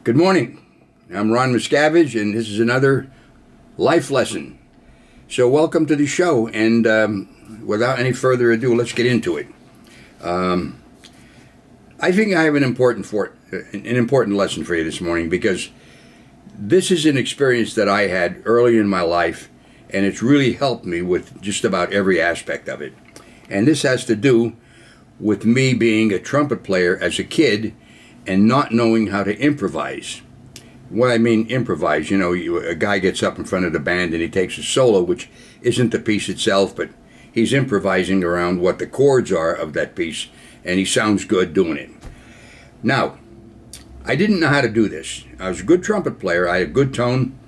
Good morning. I'm Ron Miscavige, and this is another life lesson. So welcome to the show, and without any further ado, let's get into it. I think I have an important lesson for you this morning, because this is an experience that I had early in my life, and it's really helped me with just about every aspect of it. And this has to do with me being a trumpet player as a kid and not knowing how to improvise. What I mean improvise, a guy gets up in front of the band and he takes a solo, which isn't the piece itself, but he's improvising around what the chords are of that piece, and he sounds good doing it. Now, I didn't know how to do this. I was a good trumpet player. I had a good tone,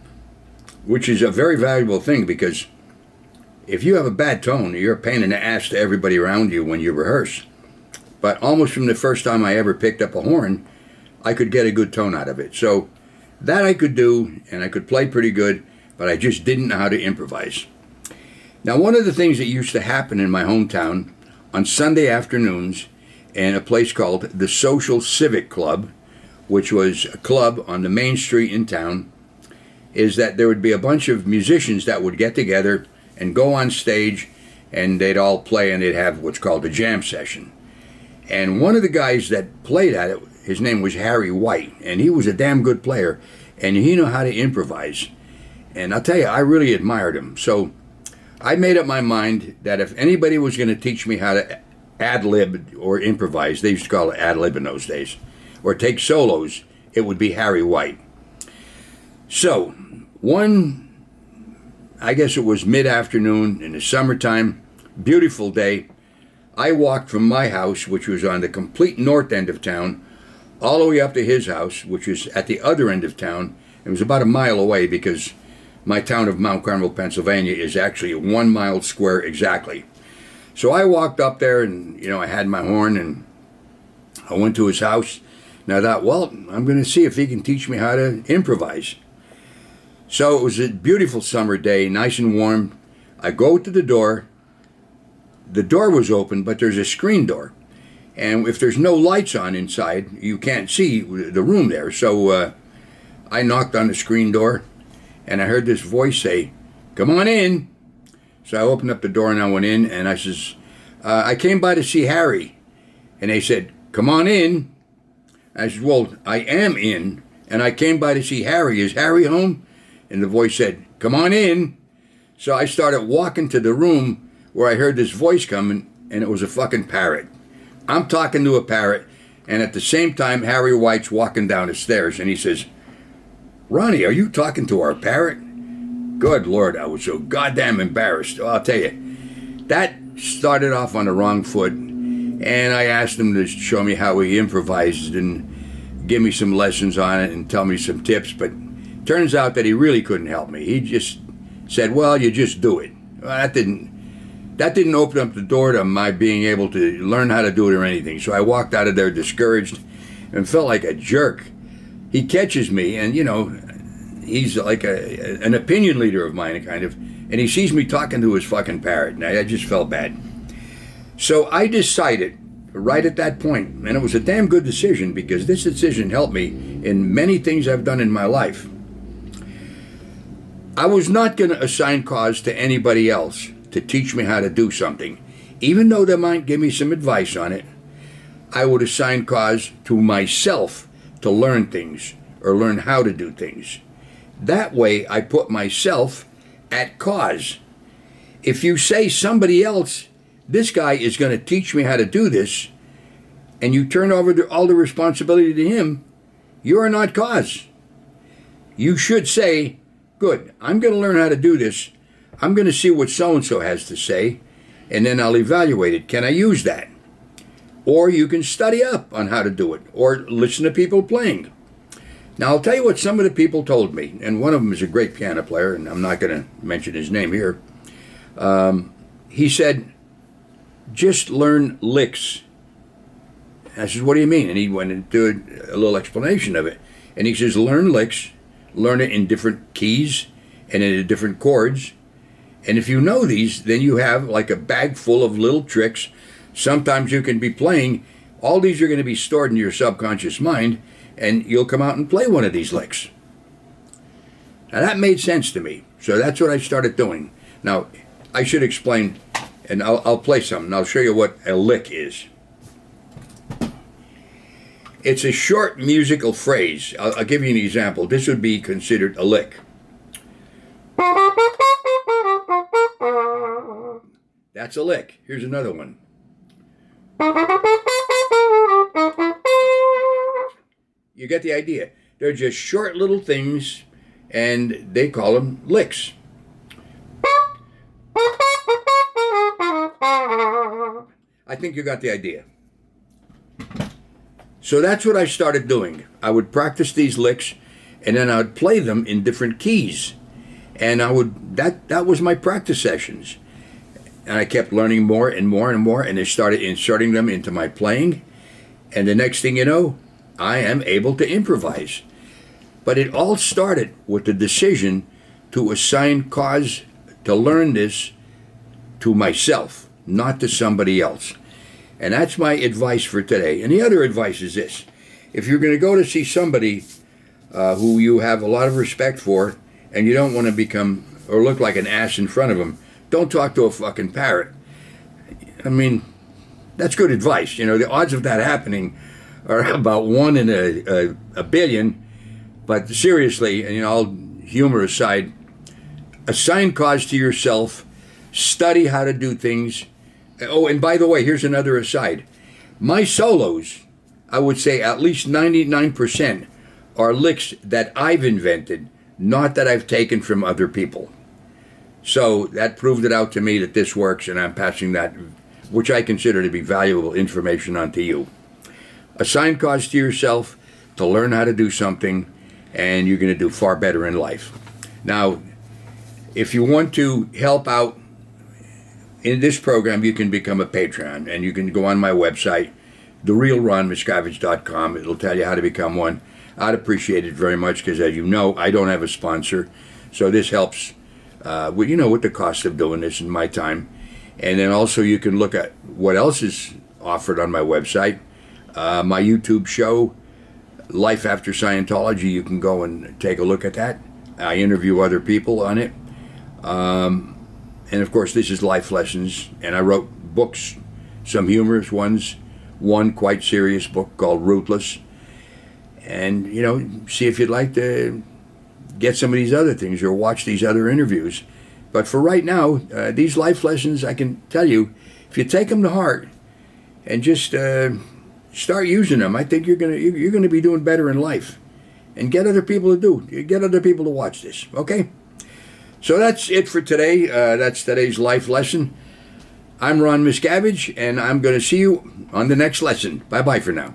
which is a very valuable thing, because if you have a bad tone, you're a pain in the ass to everybody around you when you rehearse. But almost from the first time I ever picked up a horn, I could get a good tone out of it. So that I could do, and I could play pretty good, but I just didn't know how to improvise. Now, one of the things that used to happen in my hometown on Sunday afternoons in a place called the Social Civic Club, which was a club on the main street in town, is that there would be a bunch of musicians that would get together and go on stage, and they'd all play, and they'd have what's called a jam session. And one of the guys that played at it, his name was Harry White, and he was a damn good player, and he knew how to improvise. And I'll tell you, I really admired him. So I made up my mind that if anybody was going to teach me how to ad-lib or improvise, they used to call it ad-lib in those days, or take solos, it would be Harry White. So I guess it was mid-afternoon in the summertime, beautiful day, I walked from my house, which was on the complete north end of town, all the way up to his house, which was at the other end of town. It was about a mile away, because my town of Mount Carmel, Pennsylvania is actually 1 mile square exactly. So I walked up there, and I had my horn, and I went to his house, and I thought, well, I'm going to see if he can teach me how to improvise. So it was a beautiful summer day, nice and warm. I go to the door. The door was open, but there's a screen door. And if there's no lights on inside, you can't see the room there. So I knocked on the screen door, and I heard this voice say, "Come on in." So I opened up the door, and I went in, and I says, "I came by to see Harry." And they said, "Come on in." I said, "Well, I am in, and I came by to see Harry. Is Harry home?" And the voice said, "Come on in." So I started walking to the room where I heard this voice coming, and it was a fucking parrot. I'm talking to a parrot, and at the same time, Harry White's walking down the stairs, and he says, "Ronnie, are you talking to our parrot?" Good Lord, I was so goddamn embarrassed. I'll tell you, that started off on the wrong foot, and I asked him to show me how he improvised and give me some lessons on it and tell me some tips, but turns out that he really couldn't help me. He just said, "Well, you just do it." Well, that didn't open up the door to my being able to learn how to do it or anything. So I walked out of there discouraged and felt like a jerk. He catches me, and he's like an opinion leader of mine, kind of, and he sees me talking to his fucking parrot, and I just felt bad. So I decided right at that point, and it was a damn good decision, because this decision helped me in many things I've done in my life. I was not going to assign cause to anybody else to teach me how to do something. Even though they might give me some advice on it, I would assign cause to myself to learn things or learn how to do things. That way, I put myself at cause. If you say somebody else, "This guy is going to teach me how to do this," and you turn over all the responsibility to him, you are not cause. You should say, "Good, I'm going to learn how to do this. I'm going to see what so-and-so has to say, and then I'll evaluate it. Can I use that?" Or you can study up on how to do it, or listen to people playing. Now, I'll tell you what some of the people told me, and one of them is a great piano player, and I'm not going to mention his name here. He said, "Just learn licks." I said, "What do you mean?" And he went into a little explanation of it. And he says, "Learn licks, learn it in different keys and in different chords. And if you know these, then you have like a bag full of little tricks. Sometimes you can be playing. All these are going to be stored in your subconscious mind. and you'll come out and play one of these licks. Now that made sense to me, so that's what I started doing. Now, I should explain, and I'll play some, and I'll show you what a lick is. It's a short musical phrase. I'll give you an example. This would be considered a lick. That's a lick. Here's another one. You get the idea. They're just short little things, and they call them licks. I think you got the idea. So that's what I started doing. I would practice these licks, and then I would play them in different keys. And that was my practice sessions. And I kept learning more and more and more, and I started inserting them into my playing. And the next thing you know, I am able to improvise. But it all started with the decision to assign cause to learn this to myself, not to somebody else. And that's my advice for today. And the other advice is this. If you're going to go to see somebody who you have a lot of respect for, and you don't want to become or look like an ass in front of them, don't talk to a fucking parrot. I mean, that's good advice. You know, the odds of that happening are about 1 in a billion. But seriously, and all humor aside, assign cause to yourself, study how to do things. Oh, and by the way, here's another aside. My solos, I would say at least 99%, are licks that I've invented, not that I've taken from other people. So that proved it out to me that this works, and I'm passing that, which I consider to be valuable information on to you. Assign cause to yourself to learn how to do something, and you're going to do far better in life. Now, if you want to help out in this program, you can become a patron, and you can go on my website, therealronmiscavige.com. It'll tell you how to become one. I'd appreciate it very much because, as you know, I don't have a sponsor, so this helps with the cost of doing this in my time. And then also you can look at what else is offered on my website. My YouTube show, Life After Scientology, you can go and take a look at that. I interview other people on it. And of course, this is life lessons. And I wrote books, some humorous ones, one quite serious book called Ruthless. And, see if you'd like to get some of these other things or watch these other interviews. But for right now, these life lessons, I can tell you, if you take them to heart and just start using them, I think you're gonna be doing better in life. And get other people to watch this, okay? So that's it for today. That's today's life lesson. I'm Ron Miscavige, and I'm going to see you on the next lesson. Bye-bye for now.